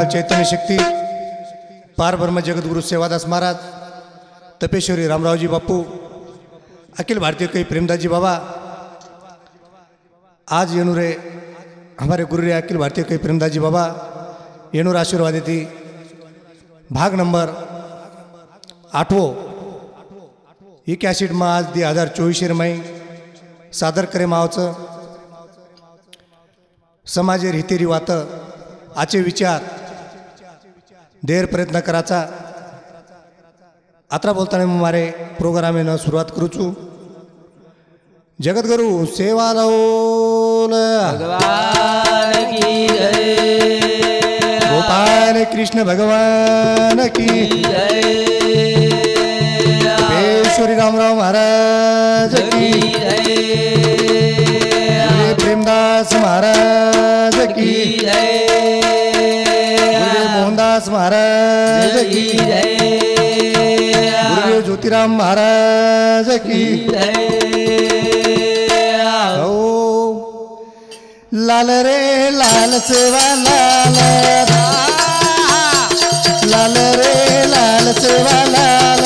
चैतन्य शक्ती पार ब्रह्म जगद्गुरु सेवादास महाराज, तपेश्वरी रामरावजी बापू, अखिल भारतीय कई प्रेमदासजी बाबा। आज येनुरे हमारे गुरु रे अखिल भारतीय कई प्रेमदासजी बाबा येनुर आशीर्वाद थी भाग नंबर 8 ही कॅसेट में आज 2024 में सादर करे मावचं समाजे रीतिरिवात आचे विचार देर प्रयत्न कराचा। आता बोलताना मारे प्रोग्राम न सुरुवात करूचू। जगद्गुरु सेवालाल भगवान की जय, गोपाल कृष्ण भगवान की जय, तपेश्वरी रामराव महाराज की जय, प्रेमदास महाराज की जय, मोहनदास महाराज की जय, गुरुदेव ज्योतिराम महाराज की जय। लाल रे लाल सेवा लाल, लाल रे लाल सेवा लाल,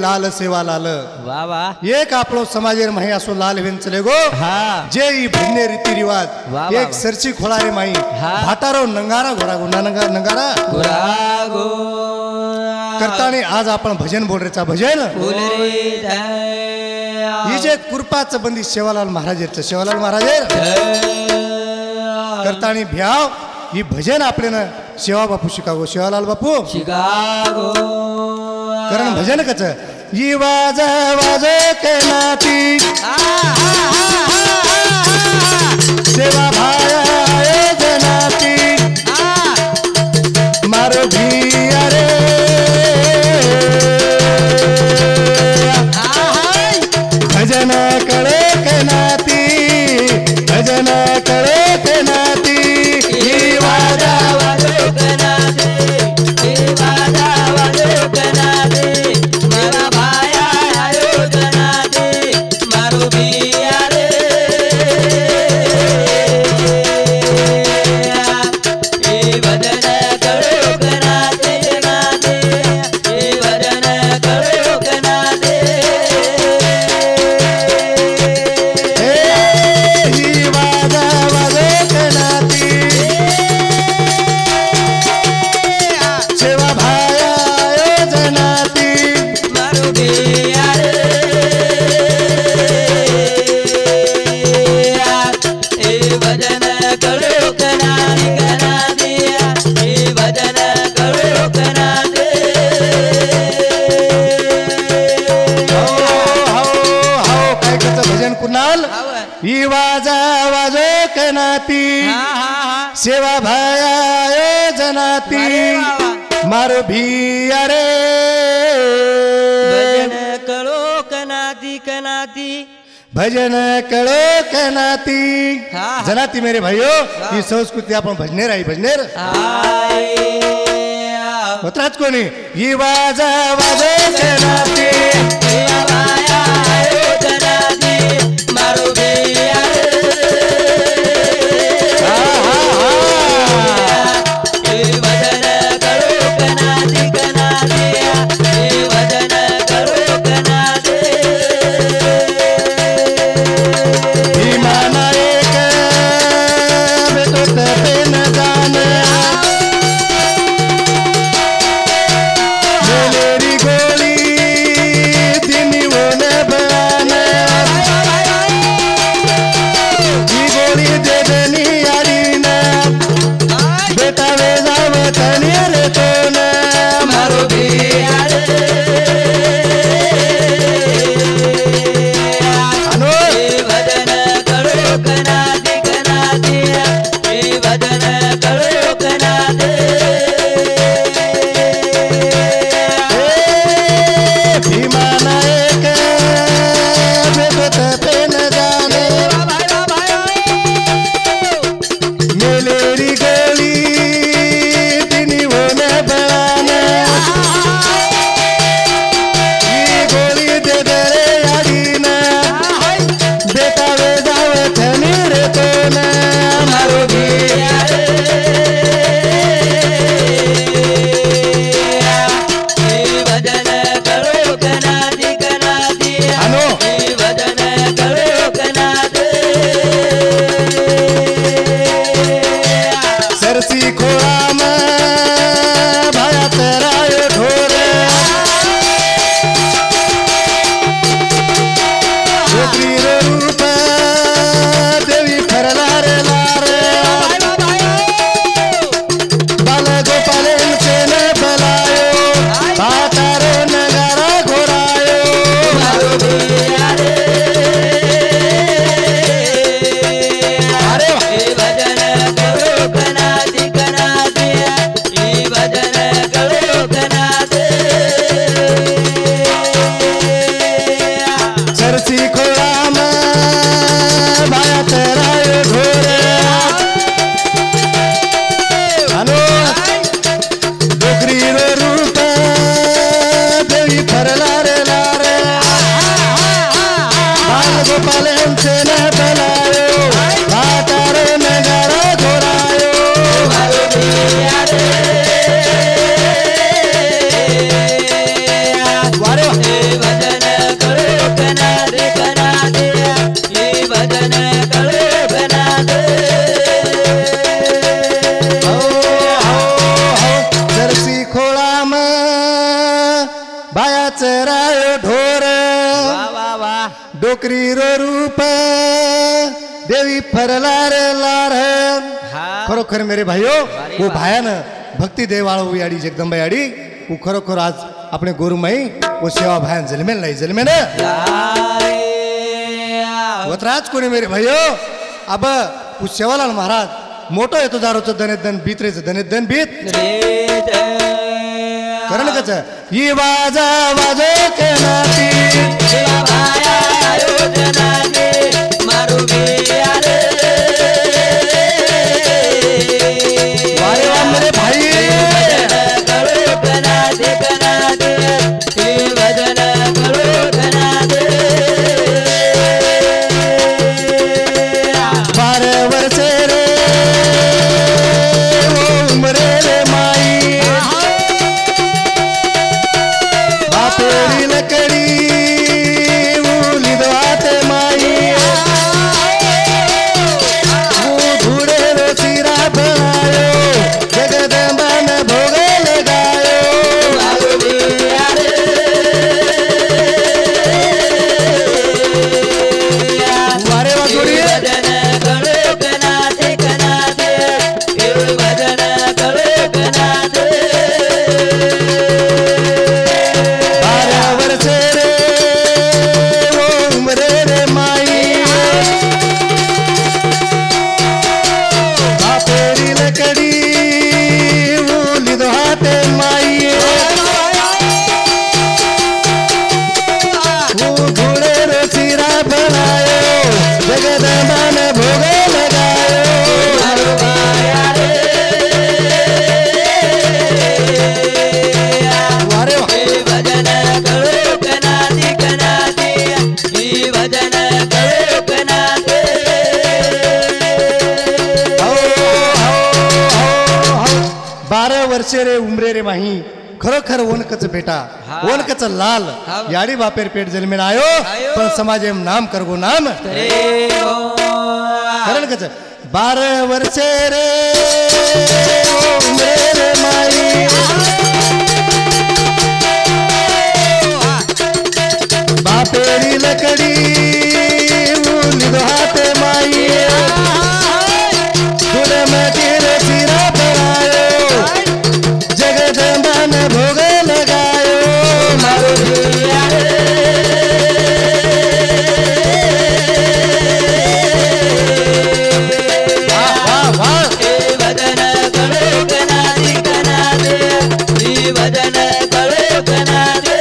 लाल सेवा लाल वावा एक आपलो समाजेर माही असो लाल वेन चले गो। हाँ जे ई भिन्ने रीति रिवाज वाह, एक वाह। सरची खोळारे माही हाँ। भाटारो नंगारा घोडा गुना नंगारा गुरागो करताने आज आपण भजन बोल रेचा भजन फुलरे जय, ही जे कृपाचं बंदी सेवालाल महाराजेरचं सेवालाल महाराजेर करताने भ्याव ही भजन आपले ना सेवा बापू शिकागो सेवालाल बापू शिकागो कारण भजन कच ही वाज वाज के नाती सेवा भाया जनाती मारो भिया रे भजन करे के नाती भजन करे के नाती ही वाजा सेवा भाया जनाती मारो भिया रे भजन करो कनाती कनाती भजन कळो कनाती हा. जनाती मेरे भाइयो ही संस्कृती आपण भजनेर आहे भजनेर होत्राच कोणी ही वाजा वाजो कनाती डोकरी रो रूप देवी फरलार लार खरोखर मेरे भाइयो वो भायान भक्ती देवाळो याडी जगदंबा याडी वो खरोखर आज अपने गुरुमाई वो सेवा भायान जलमेन लाई जलमेन वतराज कोणी मेरे भाइयो अब वो सेवालाल महाराज मोठो येतो दारोचं दनेदन बीत रेच दनेदन बीत करण कच ही वाजा वाजो के नाती मेरे भाई लकड़ी वर्षे रे उमरे रे माही खरोखर ओनकच बेटा हा. ओनकच लाल हा. याडी बापेर पेट जन्मेन आयो आयो. पण समाजे नाम करगो नाम करे गो कारण कच 12 वर्षे रे उमरे रे माही बापेरी लकड़ी लिदो हाथे माई तुले मटीर सिरा बनायो जगदम्बा ने भोग लगायो मारो दिया वाह वाह वाह वदन करो कना दे वदन करो कना दे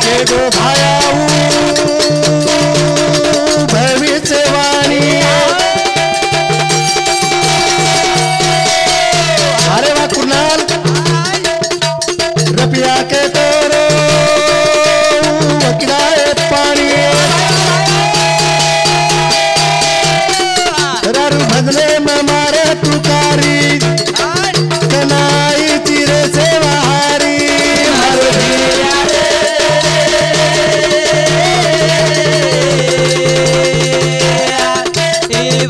के गो भायाऊ भविष्यवाणी अरे वाह कुणाल रुपया के तोरो वकिलाए पानी रारू भजने में मारे तुकारी कनाई चिरे से बहारी मारो दिया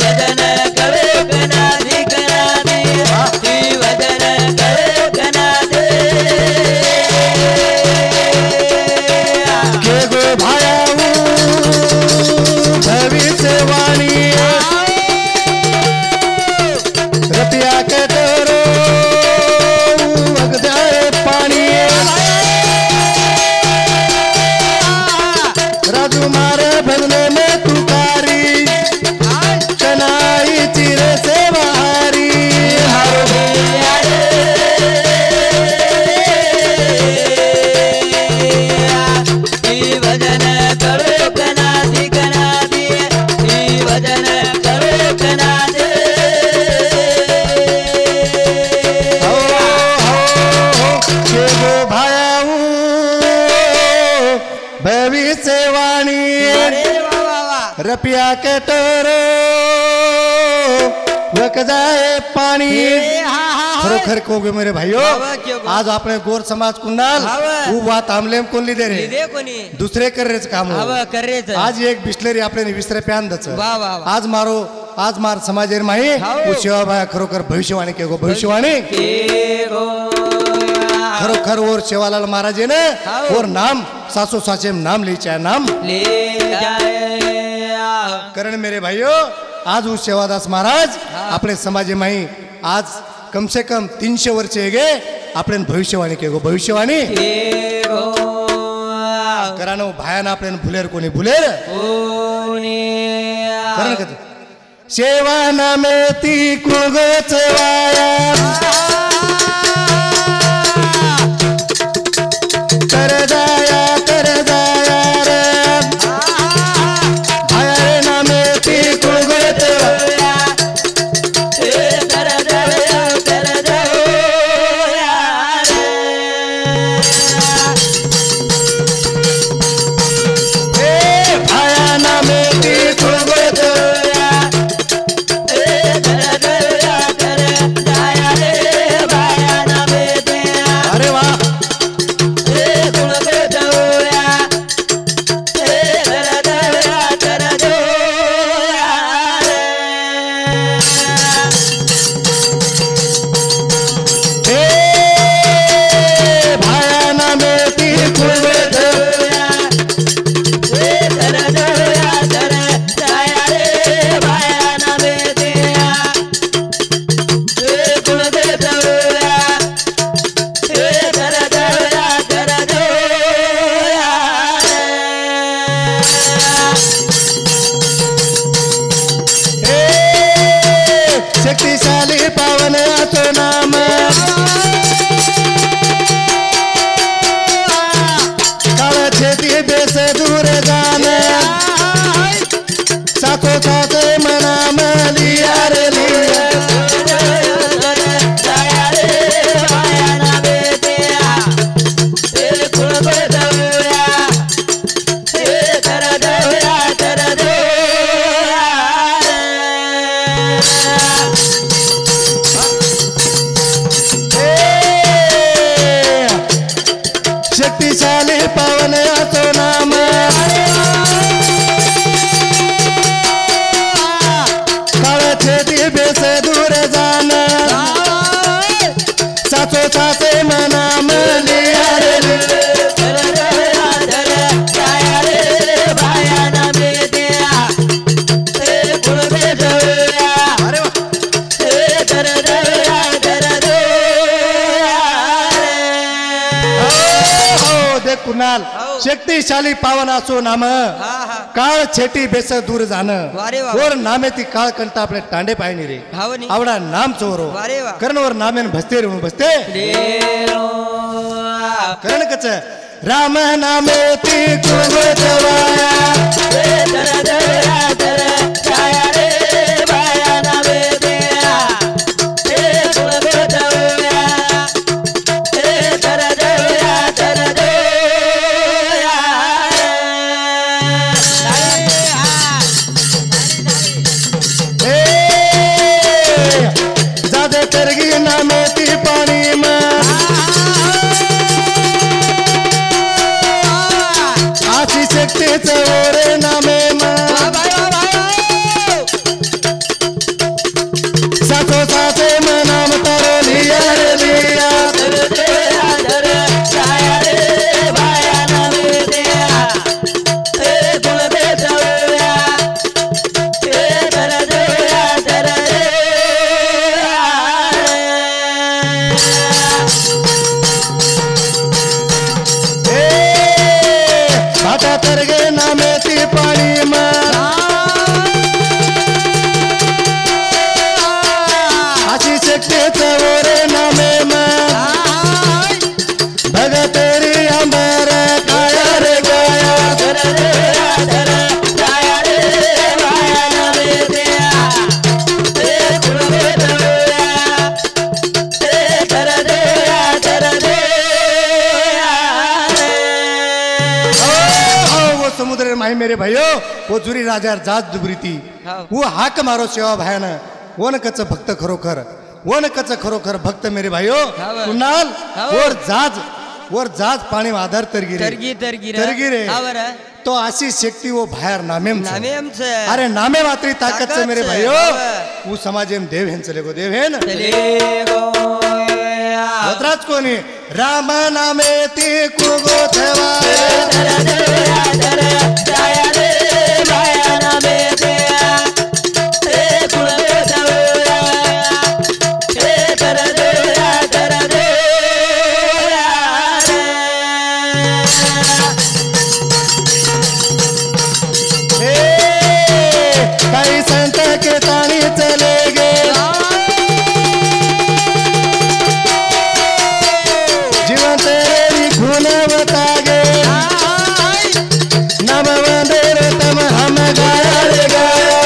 वदन करो कना दे वदन करो कना दे के गो भायाऊ भविष्यवाणी रुपया के तोरो वगदाए पानी राजू मारे भजने में तुकारी कनाई चिरे से बहारी हारो वदन करो कना दे वदन करो कना दे हो के गो भायाऊ भविष्यवाणी अरे वाह वाह वाह रुपया के तोरो वकदाए पानी खरोखर कोगे मेरे भाइयों हवा क्यों गो? आज आपने गोर समाज कुंडाल हवा. वो बात आमलेम कोण लिदे रे दे कोणी दुसरे कर रेच काम हो. हवा करेच आज एक बिस्लेरी आपले विसरे प्यान दच वाह वाह वाह आज मार समाजेर माही हाव. वो सेवा भाया खरोखर भविष्यवाणी के गो भविष्यवाणी के गो खरोखर और सेवालाल महाराज ने हाव. और नाम सासू साचे नाम ली चाहे नाम ले जाए करण मेरे भाइयों आज वो सेवादास महाराज आपले समाजे माही आज कम से कम 300 वर्ष गे आपले भविष्यवाणी के गो भविष्यवाणी के गो करानो भायाना आपले भुलेर कोणी भुलेर कोणी करण कधी सेवा नामे ती कुगच वाया कर जाया रे भाया रे नामे ती कुगच वाया भाया नामे ती कुगच वाया शक्तिशाली पावन असो नाम हा हा काळ छेटी बेस दूर जाण वारे वा वर नामे ती काळ कंटा आपले टांडे पाहिनी रे हावनी आवडा नाम चोरो वारे वा करणवर नामेन भसते रे बसते देरो करण कच राम नामे ती कुंभवाया दर दर दर छाया रे बाया नावे देया ए कुलगोदव्या ए दर दर दोया ए जादे तरगी नामे ती पाणी मा आशी शक्तीच ओरे नामे मा सासो सासे नाम तारो लिया रे लिया भाटा तरगे नामे ती पाणी मा आशी शक्तीच ओरे नामे मा भगतेरी अंबर काया रे गाया वो समुद्र माही मेरे भाइयो वो जुरी राजा जात दुबरीती वो हाक मारो सेवा भयान वन कच भक्त खरोखर वन कच खरोखर भक्त मेरे भाइयो कुणाल वर जाज पाणी आधार तरगी रे तो अशी शक्ती वो बाहेर नामेम अरे नामे मात्री ताकद से मेरे भाइयो वो समाजेम देव हेन चले गो देव हेन होतराज कोणी राम नामे ती कुगो ठेवा काही संत के ताणी चले गे जीवन तेरी गुणवता गे नम वंदे तम हम गाया रे गाया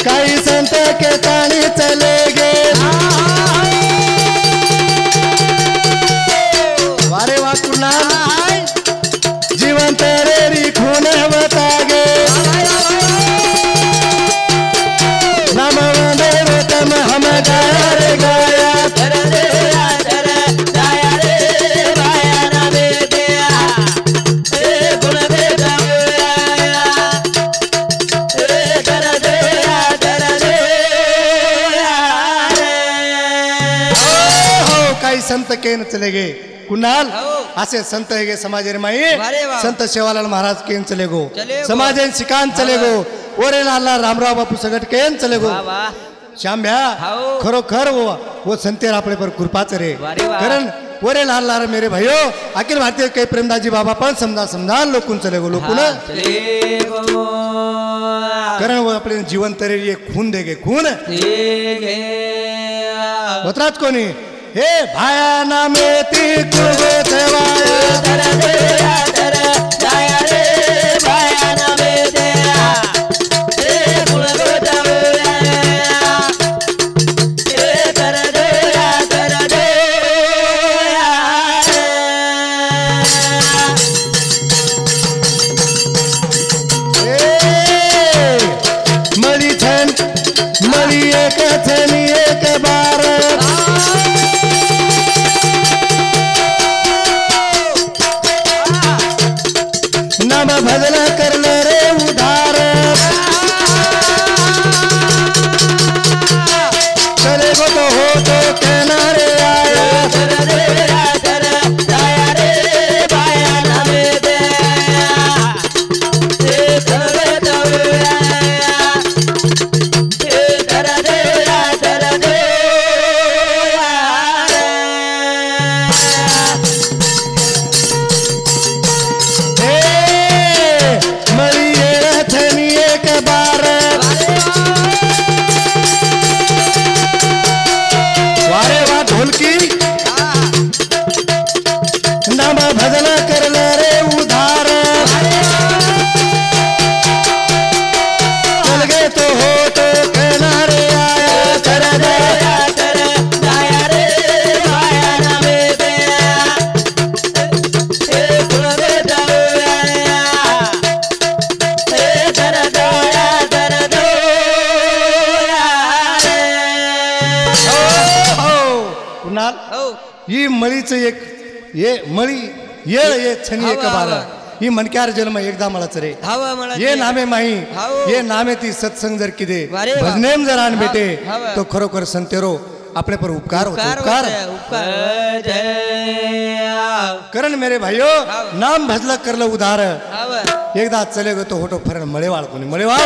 काही संत के ताणी चले गे वारे वा कुणाल जीवन तेरी गुणवता गे नम वंदे तम हम गाया रे गाया काही संत केन चले गे कुणाल असे संत हे गे समाजे रे माई संत शेवालाल महाराज केन चले गो समाजेन शिकान चले गो ओरे लाला रामराव बापू सगट केन चले गो श्याम भ्या खरोखर वो संतेर आपले पर कृपाच रे कारण ओरे लाला मेरे भाइयो अखिल भारतीय काही प्रेमदाजी बाबा पण समजा लोकून चले गो लोकून कारण वो आपले जीवन तरे ये खून दे गे खून होतराज कोणी हे भाया नामे ती कुगो मली छन मली एक छन एक बार मळी येळथनी एक बार वारे वा ढोलकी नाम भजन करल रे उधार चल गे तो होत किनारे आया कर दया कर दया रे माया नामे दया हे कुलग दया हे कर दया कर दो कुणाल हो ही मळीच एक ये मळी येळ ये छनी एक हवा, बार हवा. ही मनक्यार जन्म एकदा मलाच रे हवा मला ये नामे माही हाव. ये नामे ती सत्संग जर किदे वारे वा. भजनेम जर आण बेटे हाव. तो खरोखर संतेरो आपले पर उपकार होतो उपकार उपकार जय करण मेरे भाइयो हाव. नाम भजला करलं उधार हवा एकदा चले गो तो होतो फरण मळेवाळ कोणी मळेवाळ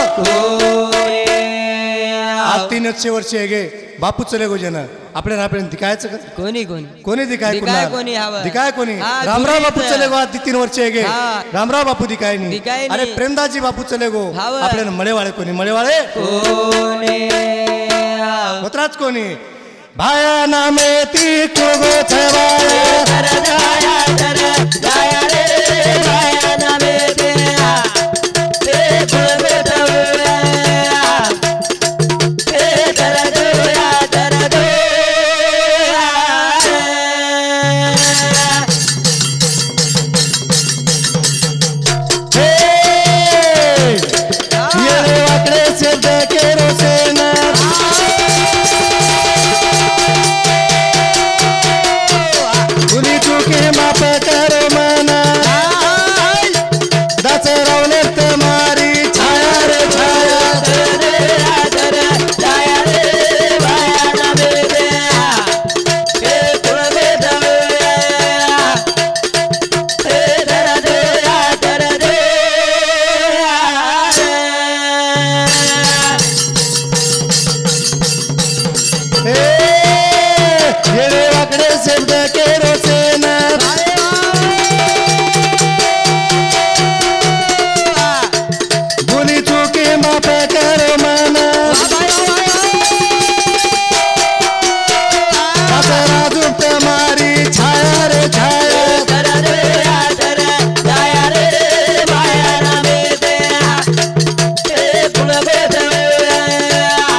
आज 300 वर्ष गे बापू चले गो जन आपल्याला आपल्याला दिकायचं का कोणी कोणी कोणी दिकाय दिकाय कोणी हवं? दिकाय कोणी हा, रामराव बापू गुरुचं. चले गो आज 3 वर्ष गे हा. रामराव बापू दिकाय नाही दिकाय अरे नाही. प्रेमदाजी बापू चले गो हवं. आपल्याला मळेवाळे कोणी मळेवाळे कोणी होत्राच कोणी भाया नामे ती कुळगो छवाया कर दया कर दया रे माया नामे दया हे कुलग दया हे कर दया कर दो हे येरे वाकडे शब्द केरो सेना कुणी चुके माप करो मना दास रावले मारी छाया रे छाया कर दया रे माया नामे दया हे कुलग दया हे कर दया कर दो हे येरे वाकडे शब्द केरो सेना कुणी चुके माप करो मना दास राजूत मारी छाया रे छाया कर दया रे माया नामे दया हे कुलग दया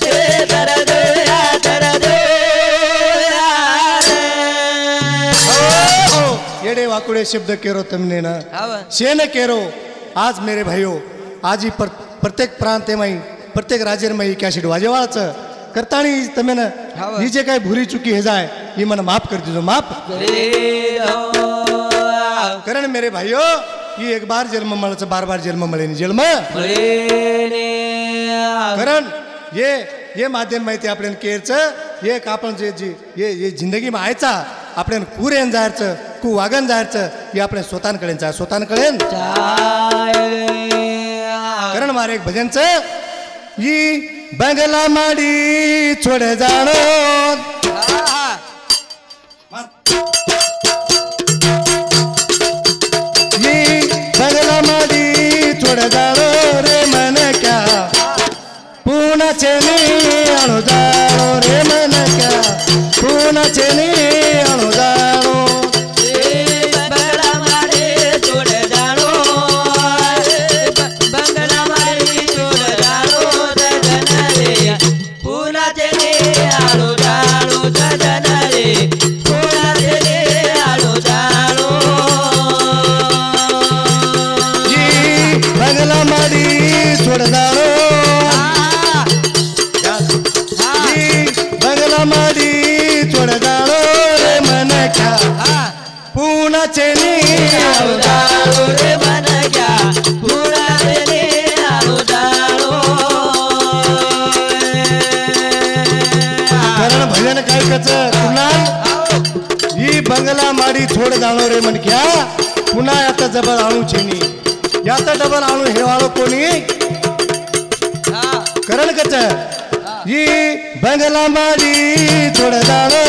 हे कर दया कर दो येडे वाकुडे शब्द केरो तुमने ना हवा शेन केरो आज मेरे भाइयों आज ही प्रत्येक प्रांत में प्रत्येक राज्य में कॅसेट वाजेवाळाचं करतानी तमे ना हाव. ही जे काय भुरी चुकी हे जाय ही मला माफ कर दीजो माफ करण मेरे भाइयों ही एक बार जन्म मळचं बार बार जन्म मळे नि जन्म करण ये माध्यम माहिती आपल्याला केरचं एक आपण जे जे ये जिंदगी मायचा आपल्याला कूर येण जायचं कू वागण जायचं हे आपल्या स्वतःकडे जाय स्वतःकडे करण मारे एक भजनचं ही बंगला माडी छोड जाणो ही बंगला माडी छोड जाणो रे मन क्या पुण्याचे नी आणू जाणो रे मन क्या पुण्याचे नी आणू जाणो बंगला मारे छोड़ जानो बंगला मारे छोड़ जानो जजन रे पुना चले आलो जानो जजन रे पुना चले आलो जानो ही बंगला माडी छोड जाणो ही बंगला माडी छोड जाणो रे मन क्या पुण्याचे नी आणू जानो रे मन क्या पुना चले आलो जानो कारण भजन काय कच कुणाल ही बंगला माडी छोड जाणो रे म्हणक्या पुन्हा आता जबर आणू छेनी याता डबल आणू हेवाळो कोणी करण कच ही बंगला माडी छोड जाणो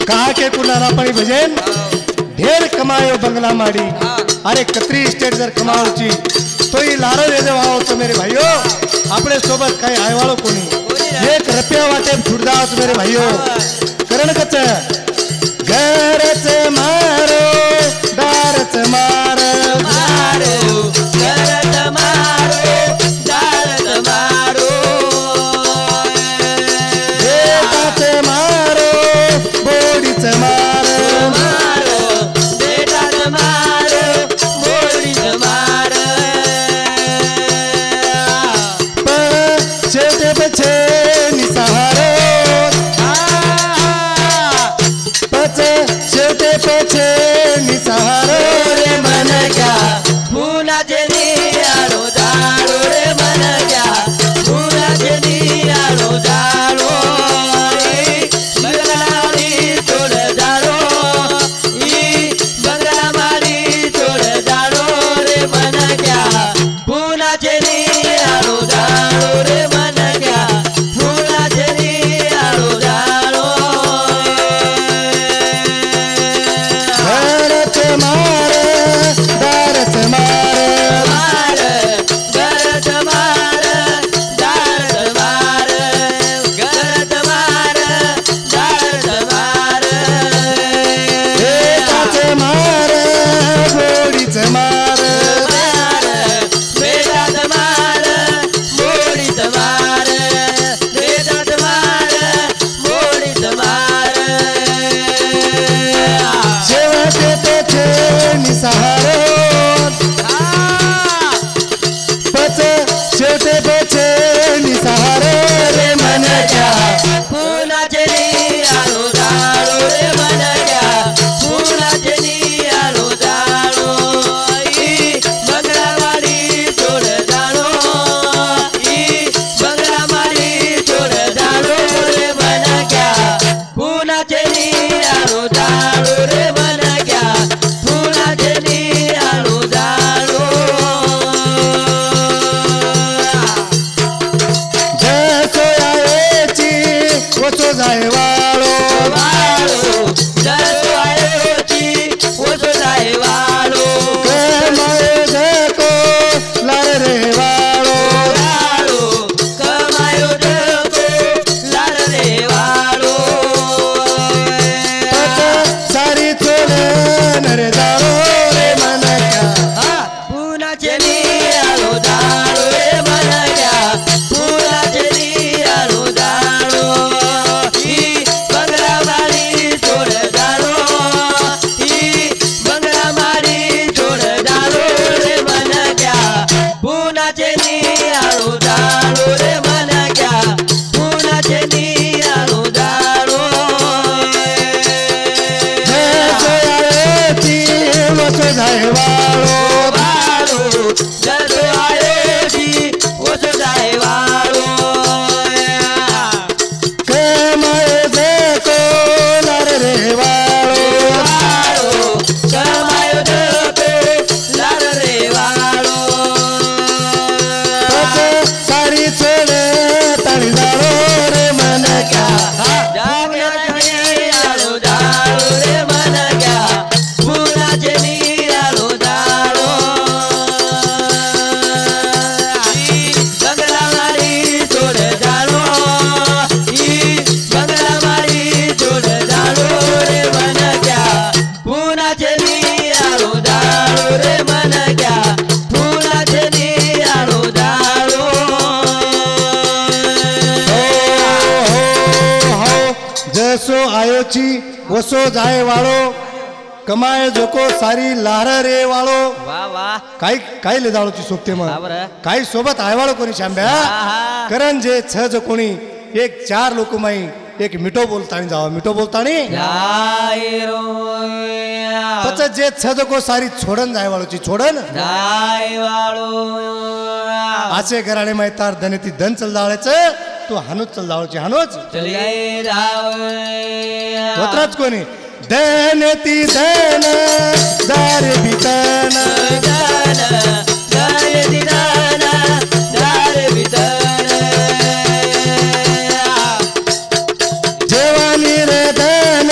कहा के कुनारा पड़ी भजन ढेर कमायो बंगला माड़ी अरे कतरी स्टेट जर कमावची तो ये लारो दे देवाओ तो मेरे भाइयों अपने सोबत काही आयवाळो कोणी एक रुपया वाटे छुटदास मेरे भाइयों करण कच घरच मारो दारच मारो मारो घरच मारो दारच मारो बेटाच मारो बोडीच मारो मारो बेटाच मारो बोडीच मारो पण शेवटे पछे निसहारो शेवटे पछे निसहारो रे मन क्या फुलाचे नियाळो जाळो रे मन क्या फुलाचे नियाळो जाळो बंगलामारी तोड जाळो बंगलामारी तोड जाळो रे मन क्या फुलाचे नियाळो जाळो रे मन क्या फुलाचे नियाळो जाळो घरच मार दारच मार घरच मार दारच मार घरच मार दारच मार बेटाच मार बोडीच मार बेटाच मार मोडीच मार बेटाच मार मोडीच मार शेवटे पछे निसहारो शेवटे पछे निसहारो रे मन क्या फुलाचे नियाळो जाळो रे मन क्या फुलाचे नियाळो जाळो बंगलामारी तोड जाळो बंगलामारी तोड जाळो रे मन क्या फुलाचे नियाळो जाळो रे मन क्या फुलाचे नियाळो जाळो जसो यायची वसो जाय वाळो वाळो जसो आयोची ओसो जाय वाळो कमाय जको लार रे वाळो वाळो कमायो जको लार रे वाळो सारी चोले नरे जाळो रे मन क्या फुलाचे नियाळो जाळो रे मन क्या फुलाचे नियाळो जाळो बंगलामारी तोड जाळो बंगलामारी तोड जाळो रे मन क्या फुलाचे नियाळो जाळो रे मन क्या फुलाचे नियाळो जाळो जसो यायची वसो जाय वाळो वाळो जसो आयोची ओसो जाय वाळो कमाय जको लार रे वाळो वाळो कमायो जको लार रे वाळो सारी चोले ताळी जाळो रे मन क्या जागण्याचे नियाळो जाळो रे मन क्या फुलाचे नियाळो जाळो बंगलामारी तोड जाळो बंगलामारी तोड जाळो रे मन क्या फुलाचे नियाळो जाळो रे मन क्या फुलाचे नियाळो जाळो जसो आयोची वसो जाय वाळो कमाय जोको सारी लार रे वाळो वा वा काही काही ले जाळोची सोबते मग बरं. काही सोबत आयवाळो कोणी शांब्या आहा. करण जे छ जो कोणी एक चार लोक माई एक मिठो बोलतानी जावा मिठो बोलतानी जायरो पच जे छ जो को सारी छोडन जाय वाळोची छोडन जाय वाळो आचे घराणे माई तार धनेती धन चल जाळायचं तू हानूच चल जाळोची हानूच चले जाव होत्राच कोणी धनेती धन दार बितन दान दान दिदान दार बिदान जेवानी रे धन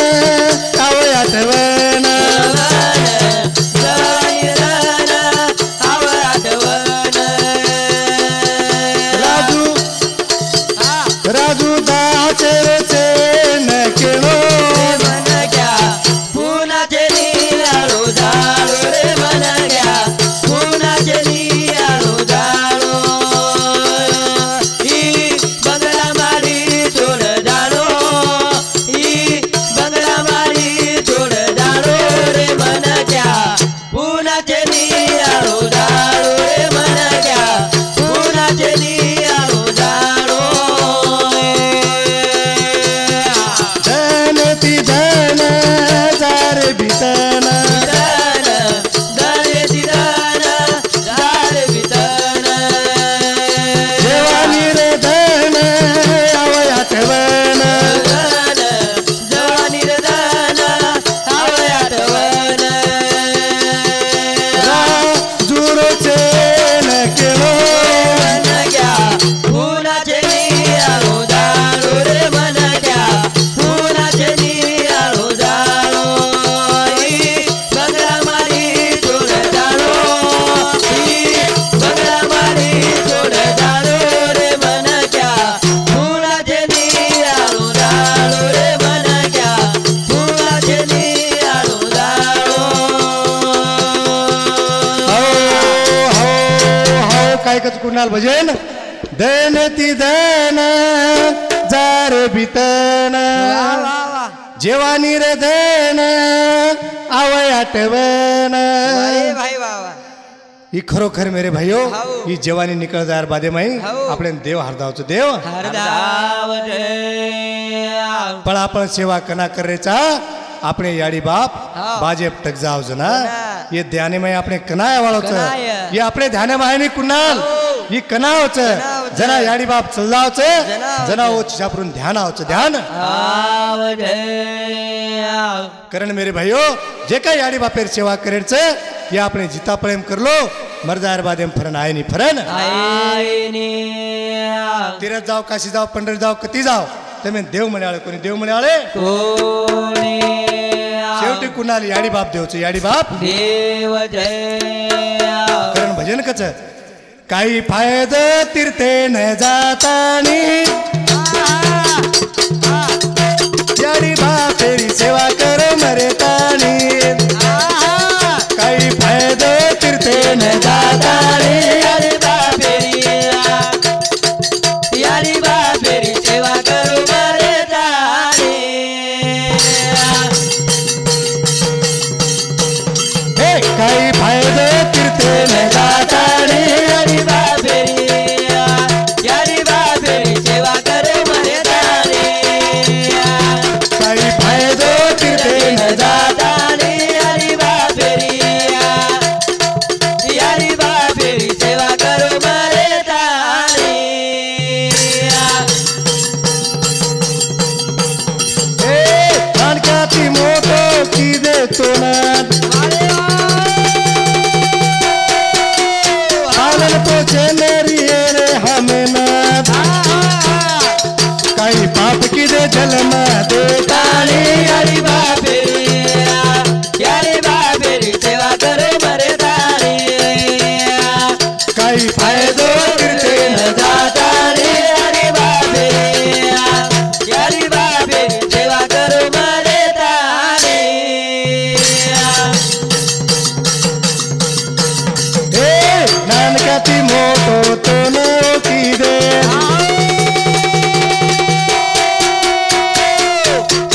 कुणाल भजन देन ती देन जार बितन वा वा वा जेवानी रे देन आवय आठवण अरे भाई वा वा ही खरोखर मेरे भाईओ हाऊ. ही जेवानी निकळ जार बादे माई हाऊ. આપણે દેવ હરદાવચો દેવ हरदाव पळापळ सेवा कना करेचा આપણે યાડી બાપ હાऊ. ભાજપ ટક જાવ जना कना. ये ध्याने में આપણે કનાય વાળો છે કનાય. ये આપણે ध्याने में ની कुणाल हाऊ. ही कनाव છે कनाव जना છે. याडी बाप चलजाव છે जनाव जना છે. ओ छापरून ध्यान आवच ध्यान कारण मेरे भाईओ जे काय याडी बापेर सेवा करेच ये આપણે જીતા પ્રેમ કરલો मरजार बादेम फरन आय नी फरन तीरथ जाव काशी जाव पंढरी जाव कती जाव તમે देव म्हणाळे कोणी देव म्हणाळे शेवटी कुणाल याडी बाप देवचं याडी बाप देव जय कारण भजन कच काही फायद तीर्थे न जातानी याडी बापेरी सेवा कर मरेतानी काही फायद तीर्थे न जातानी यारी बापेरी यारी बापेरी सेवा करू मरे जाणे हे काही फायद तीर्थे न जातानी यारी बापेरी यारी बापेरी सेवा करू मरे जाणे काही फायद तीर्थे न जाताने यारी बापेरी यारी बापेरी सेवा करू मरे जाणे हे नानकाची मोठो की देतो ना पालन पोचे मेरी रे हमें ना काही पाप की दे जन्म देता यारी बापेरी यारी बापेरी सेवा करू मरे जाणे काही फायदो तीर्थे न जाताने यारी बापेरी यारी बापेरी सेवा करू मरे जाणे हे नानकाची मोठो तो न की दे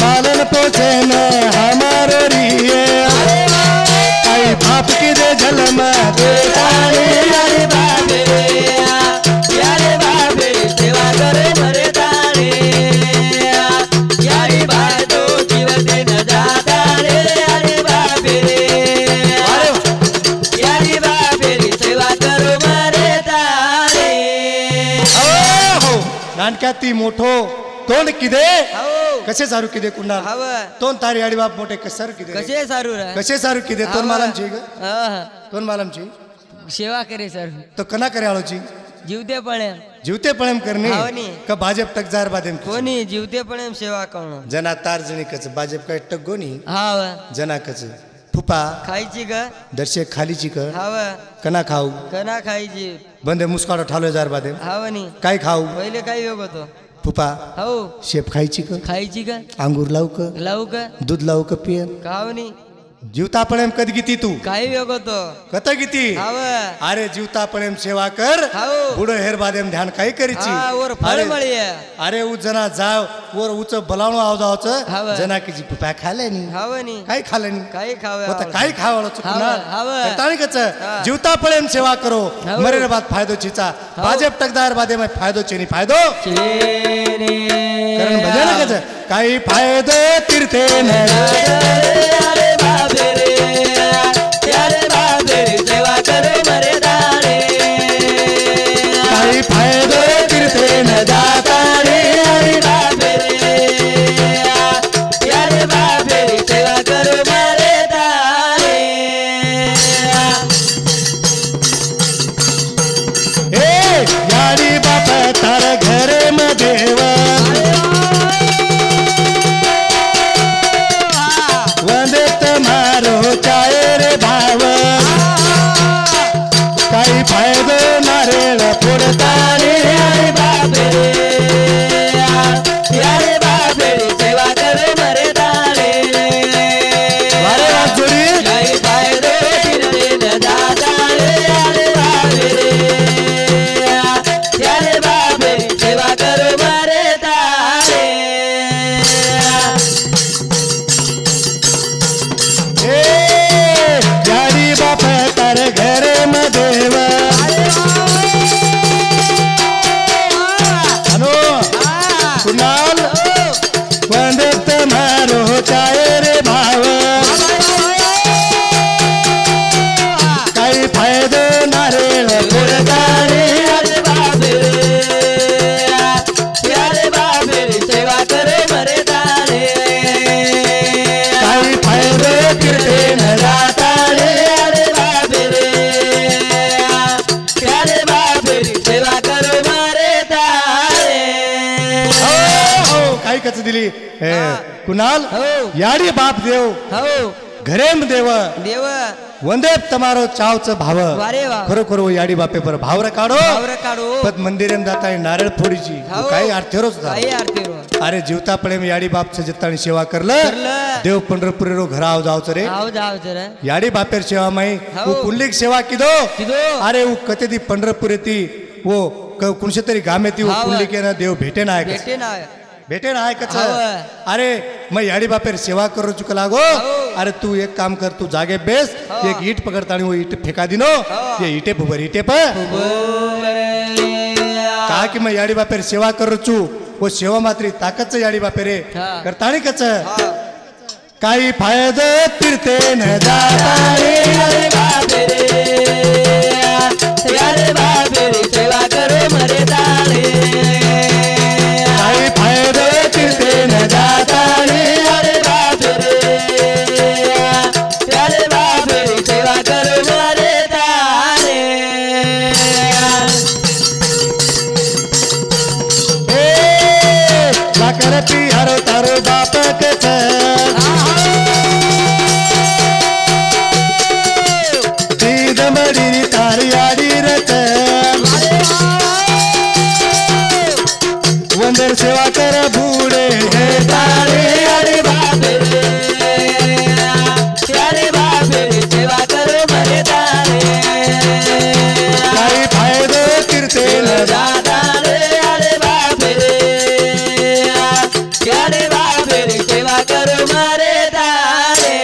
पालन पोचे न हमारो रिये काही पाप की दे जन्म देता यारी बापेरी यारी बापेरी सेवा करू मरे जाणे यारी बायतो जीवते न जाताने यारी बापेरी यारी बापेरी सेवा करू मरे जाणे हो नानकाती मोठो तोंड किदे हो कसे सारू किदे कुंडा हव तोंड तारी आडी बाप मोठे कसर किदे कसे सारू रे कसे सारू किदे तोंड मालमची ग हा तोंड मालमची सेवा करे सर तो कना करे आळोची जीवते पळे जीवते पळम करणे हाव नी. का भाजप टक जार बादेम कोणी जीवते पळे सेवा करणं जना तार जणी कच भाजप काय टक गोनी हाव जना कच फुपा खायची ग दर्शे खालीची क हाव कना खाऊ कना खायची बंदे मुस्काडो ठालो जार बादेम हाव नी काय खाऊ पहिले काय योग होतो फुपा हो शेप खायची क खायची का अंगूर लावू क लावू का दूध लावू क पियन खावनी जीवता पळम कद गीती तू काय योग होतो कत गीती हाव अरे जीवता पळम सेवा कर हाव पुढे हेर बादेम ध्यान काही करीची हा वर फळ अरे मळी अरे उ जना जाव वर उच बलावणो आव हाव. जावच जना की जी पपा खाले नी हावनी काही खाले नी काही खावे होता काही खावाळो चुकना हाव. ताणी कच हा. जीवता पळम सेवा करो हाव. मरे बाद फायदो चिचा हाव. भाजप टकदार बादे में फायदो चेनी फायदो कारण भजन कच काही फायदो तीर्थे न यारे बाबेरे यारे बाबेरे सेवा करू मरे जाणे काही फायदो तीर्थे न जाता रे यारे बाबेरे यारे बाबेरे सेवा करू मरे जाणे ए यारी बाप तार घर मध्ये व वाक्याचं दिली हे, कुणाल हो. याडी बाप देव हो घरेम देव देव वंदे तमारो चावच भाव वारे वा. खरोखर वो याडी बापे पर भाव रे काढो वावर काढू पद मंदिरेम जाता नारळ फोडीची हो. काही अर्थेरोच काही आरती रो अरे जीवता पडे मी याडी बापचं जित्तानी सेवा करलं करलं. देव पंढरपुरी रो घरा आव जावच रे आव जाव जरा याडी बापेर सेवा माई हो. वो कुंडलिक सेवा किदो किदो. अरे वो कते दी पंढरपुर येती वो कुणशे तरी गाम येती वो हाव. कुंडलिकेनं देव भेटे ना भेटे ना भेटे ना ऐकच हाव. अरे मग याडी बापेर सेवा करू चुका लागो हो. अरे तू एक काम कर तू जागे बेस हो. एक ईट पकडतानी वो ईट फेका दिनो हो. ये ईटे भुबर ईटे प का की मग याडी बापेर सेवा करू चू वो सेवा मात्री ताकदच याडी बापे रे हा. करतानी कच काही फायद फिरते न जातानी अरे बापे रे अरे बापे रे सेवा करो मरे ताळे काही फायद फिरते न जातानी अरे बापे रे सेवा करो मरे ताळे लाकर पिहारो तारो बाप कच दीद मडी तार याडी रच वंदर सेवा कर भूडे हे तारे अरे बापे रे सेवा करो मरे ताळे काही फायद फिरते न दादारे अरे बापे रे सेवा करो मरे ताळे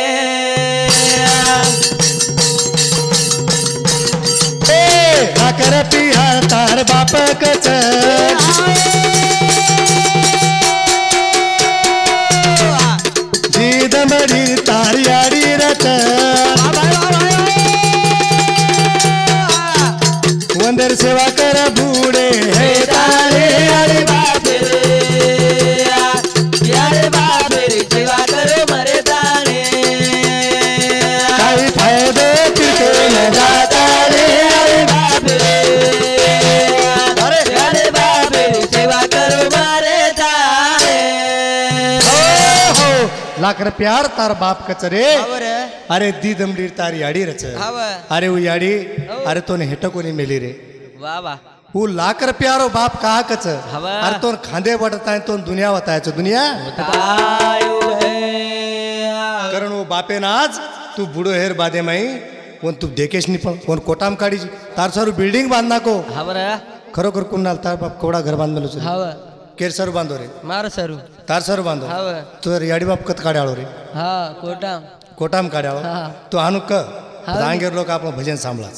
लाकर पिहार तार बाप कच दीद मडी तार याडी रच वंदर सेवा कर भूडे हे तारे अरे बापे रे सेवा करो मरे ताळे काही फायद फिरते न जातारे अरे बापे रे सेवा करो मरे ताळे हो लाकर प्यार तार बाप कच रे हावर अरे दीदमडीर तार याडी रच हाव अरे वो याडी अरे तो हेट कोणी मेली रे वा वा वो लाकर प्यारो बाप कहा कच हवा. अरे तो खांदे बटताय तो दुनिया वतायचं दुनिया तायो है कारण वो बापे ना आज तू बुडो हेर बादे माई कोण तू देकेश नि पण कोण कोटाम काढीची तार सारू बिल्डिंग बांध नाको हावर खरोखर कुणाल तार बाप कोडा घर बांधलो हाव केर सर बांधो रे मार सरू तार सर बांधो हाव तो याडी बाप कत काढाळो रे हा कोटा कोटाम काढाळो हा. तो आणू क हा. जांगेर लोक आपण भजन सांभाळाच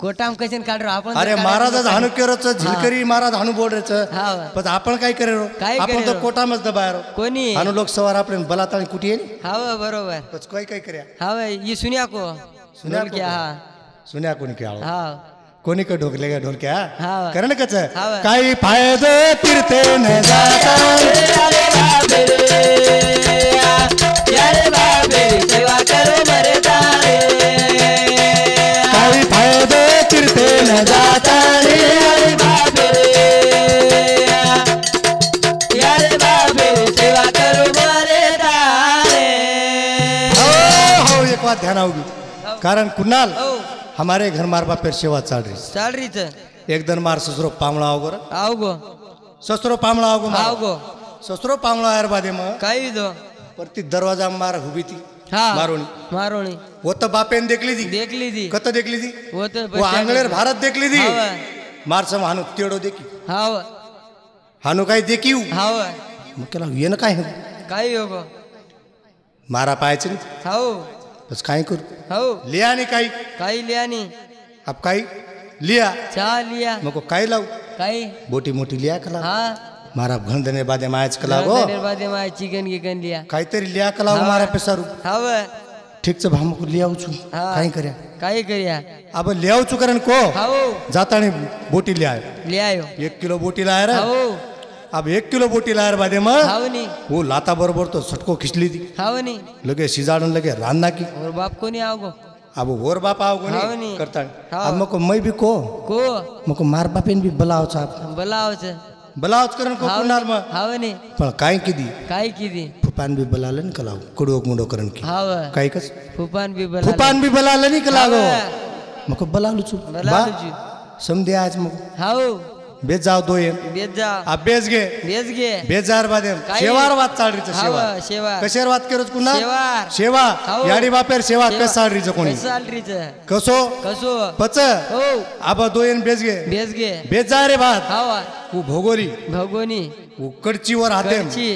कोटाम कशन काढ आपण अरे महाराज हानू केरोच झिलकरी महाराज हानू बोलरेच हा पण आपण काय करेरो काय आपण तर करेरो? कोटामच दबायरो कोणी हानू लोक सवार आपले बलाताळी कुटी येईल हाव बरोबर पच काय काय कर्या हाव ये सुन्या को सुन्या क्या को? हा सुन्या कोणी खेळाव हाव कोणी का ढोकले का ढोलक्या हा. करण कच हा. काही फायद फिरते न जाता अरे बापे रे सेवा करो मरे ताळे काही फायद फिरते न जाता अरे बापे रे सेवा करो मरे ताळे हो एक बात ध्यान आओगी कारण कुणाल हो हमारे घर मार बापेर सेवा चाल रही चाल रही च एक दिन मार ससुरो पामळा आवगर आओ गो ससुरो पामळा आवगो आओ गो ससुरो पामळा यार बादे मग काही दो परती दरवाजा मार हुबी थी हा मारोणी मारोणी वो तो बापेन देखली थी देख ली थी कत देखली थी वो तो वो आंगलेर भारत देखली थी हाव मार सम हानू तेडो देखी हाव हानू काय देखी हाव मग केला ये ना काय काही हो गो मारा पाहायचं नाही हाव बस काय करू हाव लिया नाही काही काही लिया नी अब काही लिया चहा लिया मग काय लावू काही बोटी मोठी लिया कला हा मारा घंदने बादे मायाच कला गो बादे माय चिकन गिकन लिया काहीतरी लिया कला हा. मारा पेसारू हाव ठीकच भामको लियाऊ छु हा. काय कर्या काही करिया अब लियाऊ छु करन को हाव जाताने बोटी लिया लियायो 1 किलो बोटी लाया रे हाव अब 1 किलो बोटी लाया बादे मग हाव नी वो लाता बरोबर तो सटको खिचली थी हाव नी लगे सिजाड़न लगे रान्ना की और बाप को नहीं आओ गो अब और बाप आओ हाँ नहीं नहीं। करता हाँ। अब मको मैं भी को को मको मार बापेन भी बुलाओ साहब बोलाओ छ बलावच करण को कुणाल मग हाव नी पण काय किती काय किती फुपान बी बलालं नाही कलाव कडोक मुडो करण की हाव काय कस फुपान बी बला फुपान बी बलालं नाही कलागो मग बलालू चू बलालूची समदे आज मग हाव बेज जाव दो ये बेज जा अभ्यास घे बेज गे बेजार बादेम काय? शेवार वाद चालरीचं हाव शेवा शेवा कशेर वाद करत कुणा शेवार. शेवा हाव. याडी बापेर शेवा शेवा. कस चालरीचं कोणी सॅलरीच कसो कसो पच हो आबा दोयन बेज घे बेज गे बेजा रे भात हाव उ भोगोरी भगोनी उ कडचीवर हाते कडची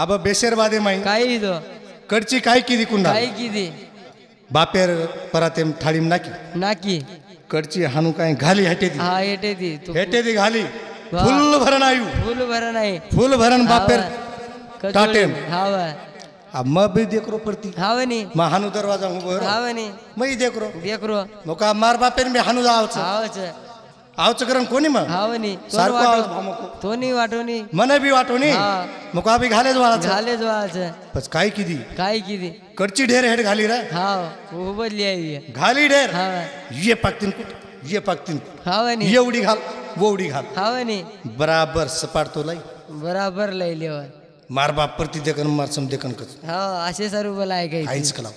आबा बेशेर बादे माई काय तो कडची काय किती कुंडा काय किती बापेर परातेम थाळीम नाकी नाकी कडची हानू काय घाली हेटे दी हा येते ती तू हेटे दी घाली वा. फुल भरण आयु फुल भरा नाही फुल भरण बापेर टाटेम. हाव अब मैं भी देख रो पड़ती हाव नी मैं हानू दरवाजा हूँ बोर हाव नी मैं देख रो देख रो मोका मार बापेर में हानू आवच हावच आवच करन कोणी मग हाव नी सारखं आवाज भामको. तो नी वाटो नी मने भी वाटो नी हा. मोका भी घालेच वाळाच झाले जवाच बस काय किती काय किती कडची ढेर हेड घाली रे हाव उबदली आहे घाली ढेर हाव ये पाकतीन कुठ ये पाकतीन हाव नी एवढी घाल वोवडी घाल हाव नी बराबर सपाटतो लाई बराबर लय लेवा मार बाप प्रति देखन मार सम देखन कच हाव असे सर्व बोला आहे काही काहीच कलाव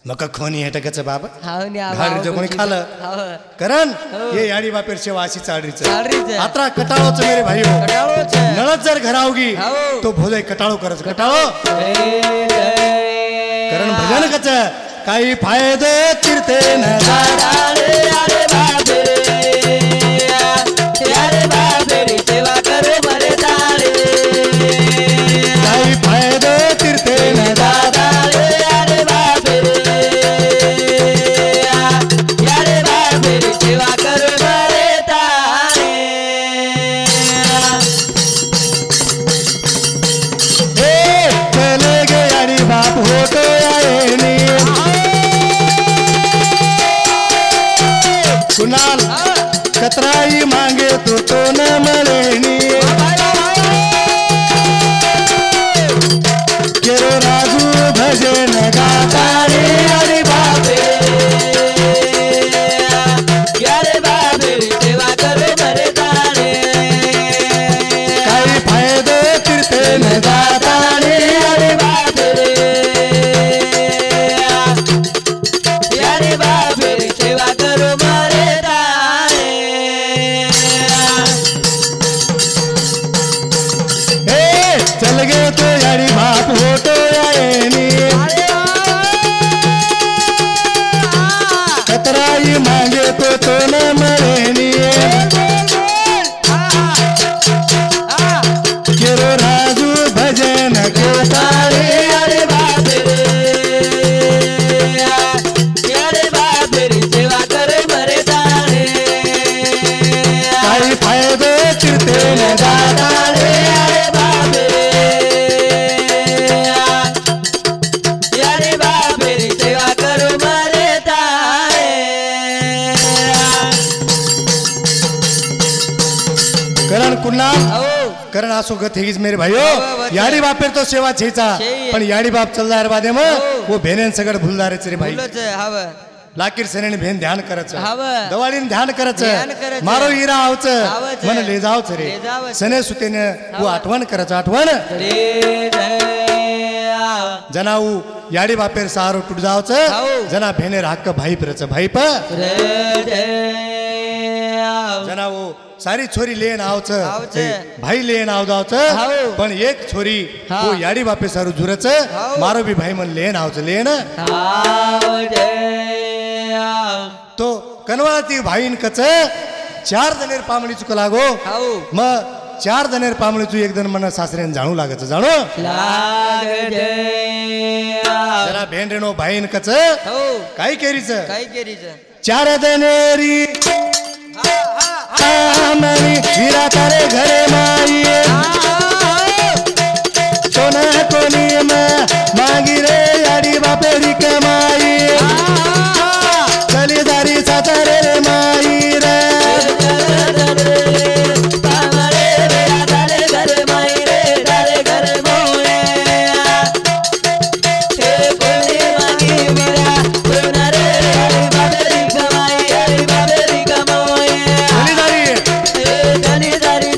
मका खोनी हेटकच बाबा हाव नी घाल जो कोणी खालं हाव करण हो. ये याडी बापेर शेवा अशी चालरीच चालरीचं. आत्रा कटाळोच मेरे भाई हो कटाळोच नळत जर घरावगी हाव. तो भोजाई कटाळो करच कटाळो करण भजन कच काही फायदे चिरते न अरे बाबे अरे बाबे रे सेवा करो मरे तारे काही फायदे चिरते न दादा रे अरे बाबे अरे बाबे रे सेवा करो मरे तारे ए चले गे याडी बाप होतो यायनी कुणाल कतराई मांगे तो न मळेनी केरो राजू भजन गाता रे अरे बाबे अरे बाबे रे सेवा करो मरे तारे काही फायदे फिरते न गाता रे अरे बाबे अरे बाबे रे सेवा करो मरे तारे ए चल गे तो याडी बाप होतो यायनी कतराई मांगे तो न मळेनी केरो राजू भजन गाता रे अरे बाबे अरे बाबे रे सेवा करो मरे तारे काही फायदे चिरते न गाता रे अरे बाबे अरे बाबे रे सेवा करो मरे तारे करण कुणाल हो करण असो गत हेगीच मेरे भाइयो हो, याडी बापेर तो सेवा छेचा छे. पण याडी बाप चलदार बादे मग हो. वो भेनेन सगळ भुलदारेच रे भाई बोलच हव लाकीर सेनेने भेन ध्यान करच हाव. दवाडीन ध्यान करच ध्यान करच. मारो हिरा आवच आवच. मन ले जावच रे ले जावच. सने सुतेने वो हाव. आठवण करच आठवण रे जनाऊ याडी बापेर सारो टूट जावच हाव. जना भेनेर हक्क भाई परच भाई प जनाऊ सारी छोरी लेन आवच आवच. भाई लेन आव जावच हाव. पण एक छोरी हा. वो याडी बापे सारू जुरच हाव. मारो भी भाई मन लेन आवच लेन तो कनवाळती भाईन कच 4 जनेर पामणी चुक लागो मग 4 जनेर पामणी चू एक जण मन सासरेन जाणू लागच जाणू जरा भेंडेनो भाईन कच काय केरीच काय केरीच 4 जनेरी पामणी विरा तारे घरे माई कोणा कोणी मागी रे याडी बापेरी कमाई चली दारी सातारे रे माई रे चली दारी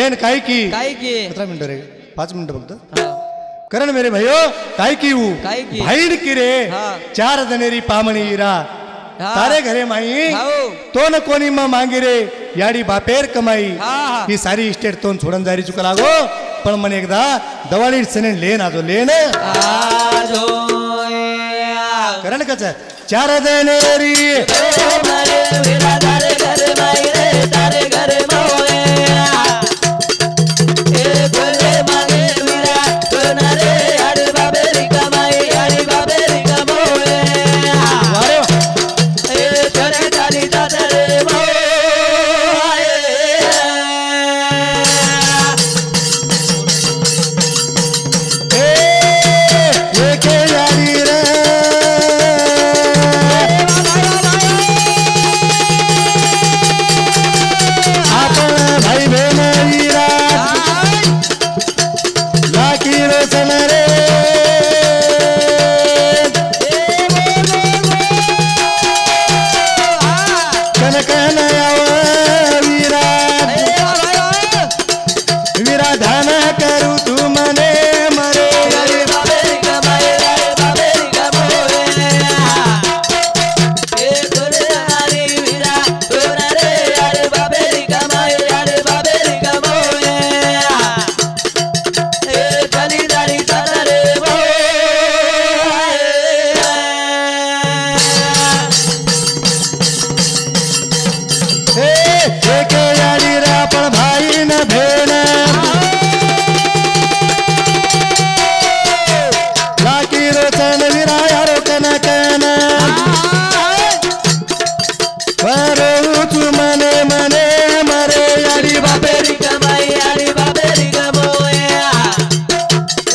बहन काय की काय की 15 मिनिटं रे 5 मिनिटं फक्त हा. करण मेरे भयो काय की हू काय की? भाईड की रे हा. 4 जनेरी पामणी इरा हा. तारे घरे माई हाओ. तो न कोणी मग मागी रे याडी बापेर कमाई हा, हा. ही सारी इस्टेट तोन सोडून जारी चुका लागो पण मन एकदा दवाळी सने लेन आजो लेन आजो करण कच 4 जनेरी मारे विरा तारे घर माई रे तारे घर मोए ए बोले मागे विरा सोना रे आडे बाबे री कमाई आडे बाबे री कमोए वारे ए चरे तारी तारे मोए ए के यारी रे आपण भाई बहन वीरा लाकी रोशन रे कनकन याव वीरा वीरा धान करू तू मने मरे आडे बाबे री कमाई आडे बाबे री कमोए ए चरे तारी विरा सोना रे आडे बाबे री कमाई आडे बाबे री कमोए ए चली तारी तारे मोए हे के यारी रे आपण भाई न भेण लाकी रोशन वीरा यारो कनकन वरू तू मने मने मरे यारी बाबे री कमाई आडे बाबे री कमोए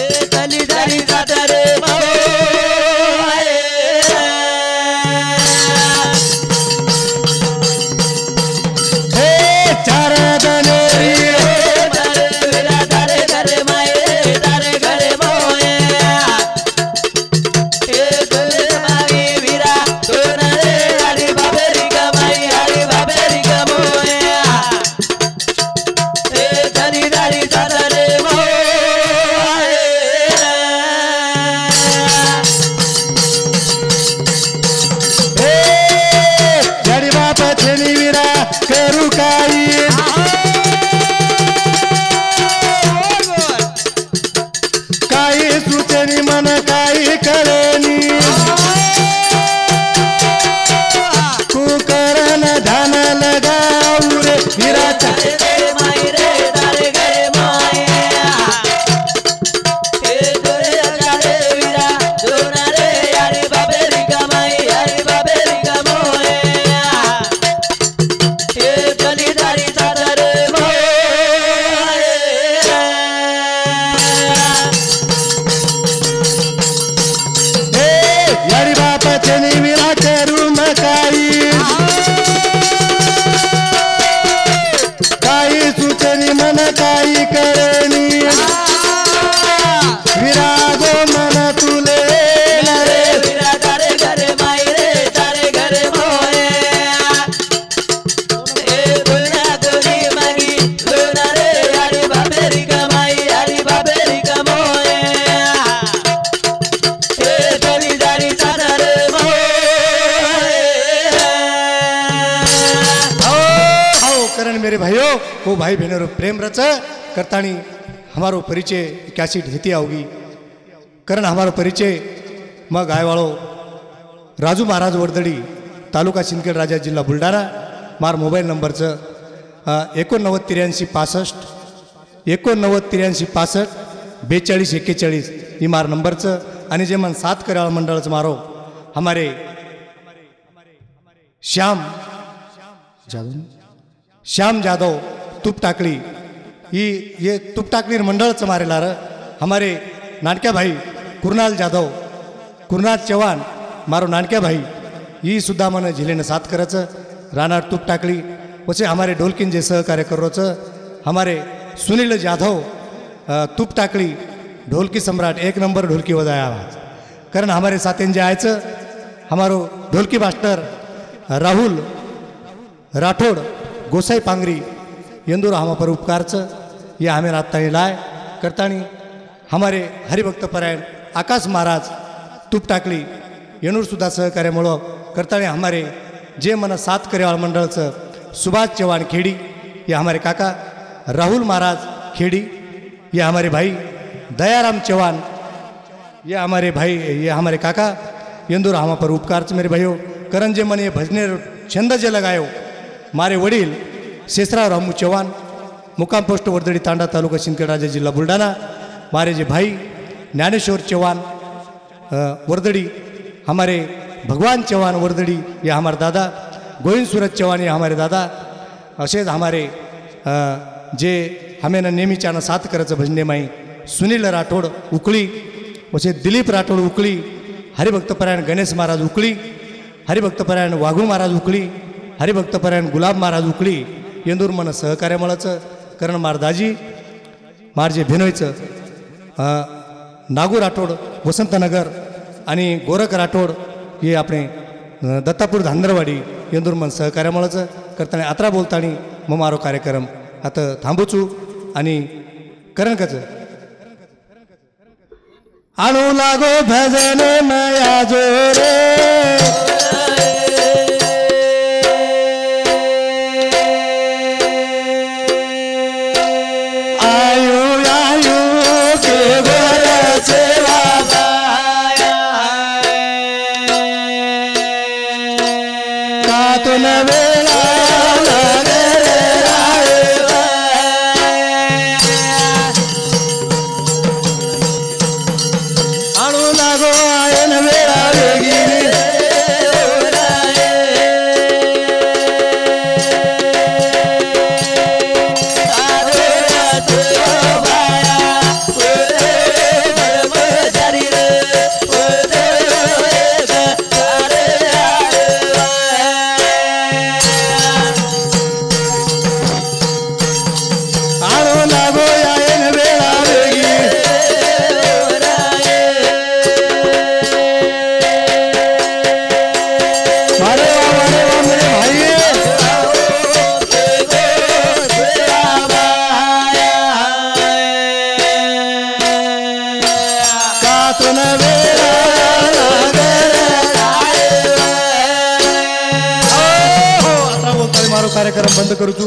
ए चली तारी तारे मोए हे 4 जनेरी तारे विरा तारे घर माई तारे घर मोए ए चले माई विरा सोना रे आडे बाबे री कमाई आडे बाबे री कमोए ए चली तारी तारे मोए हे यारी बाप छेनी वीरा करू काही काही सुचनी मन काही करेनी कुकरन धान लगाऊ रे वीराचा तारे माई रे तारे घर माई ए तोरे तारे विरा सोना रे आडे बाबे री कमाई आडे बाबे री कमोए ए चली तारी तारे मोए हे यारी बाप छेनी वीरा करू मकाई काही सुचनी मन काही करेनी विरागो मन तुले रे विरा तारे घर माई रे तारे घर मोए ए बोला तोरी मागी सोना रे आडे बाबे री कमाई आडे बाबे री कमोए ए चली तारी तारे मोए आओ करण मेरे भाइयों वो भाई बहनों प्रेम रच करतानी हमारो परिचय कैसेट हेती आओगी करण हमारो परिचय मग गायवाळो राजू महाराज वर्दडी तालुका सिंदखेड राजा जिल्हा बुलढाणा मार मोबाईल नंबरचं 89 83 65 42 41 ही मार नंबरचं आणि जे मन 7 कराळ मंडळाचं मारो हमारे श्याम जादव तुप टाकली ये तुप टाकली मंडळचं मारेला र हमारे नानक्या भाई कुरनाल चव्हाण मारो नानक्या भाई ही सुद्धा मन झिलेनं साथ करायचं राणा तुप टाकली वसे हमारे ढोलकीन जे सहकार्य करोचं हमारे सुनील जाधव तुप टाकली ढोलकी सम्राट 1 नंबर ढोलकी बजाया आवाज कारण हमारे साथ जे आयचं हमारो ढोलकी मास्टर राहुल राठोड गोसाई पांगरी यंदूर हमा पर उपकारचं ये हमें रात लाय करतानी हमारे हरिभक्त परायण आकाश महाराज तूप टाकली येणूर सुद्धा सहकार्यामुळं करतानी हमारे जे मन सात करेवाळ मंडळचं सुभाष चौहान खेड़ी, ये हमारे काका राहुल महाराज खेड़ी, ये हमारे भाई दयाराम चौहान, ये हमारे भाई ये हमारे काका यंदूर हमा पर उपकार मेरे भाइयों करण जे मन ये भजने छंद जे लगायो मारे वडील शेषराव रामू चौहान मुकाम पोस्ट वर्दड़ी तांडा तालुका सिंदखेड राज्य जिल्हा बुलढाणा, मारे जे भाई ज्ञानेश्वर चौहान वर्दड़ी, हमारे भगवान चौहान वर्दड़ी, ये हमारे दादा गोविंद सूरज चौहान, ये हमारे दादा असेच हमारे जे हमें नेहमीच्यानं साथ करायचं भजने माई सुनील राठोड उकळी, असे दिलीप राठोड उकळी, हरिभक्तपरायण गणेश महाराज उकळी, हरिभक्तपरायण वाघू महाराज उकळी, हरिभक्तपरायण गुलाब महाराज उकळी येंदूर मन सहकार्यामुळाचं करण मारदाजी मारजे भिनोयचं नागू राठोड वसंतनगर आणि गोरख राठोड हे आपले दत्तापूर धांदरवाडी येंदूर मन सहकार्यामुळाचं करताना आत्रा बोलतानी मग मारो कार्यक्रम आता थांबूचू आणि करण कच आणू लागो भजन मया जोरे कार्यक्रम बंद करू तू।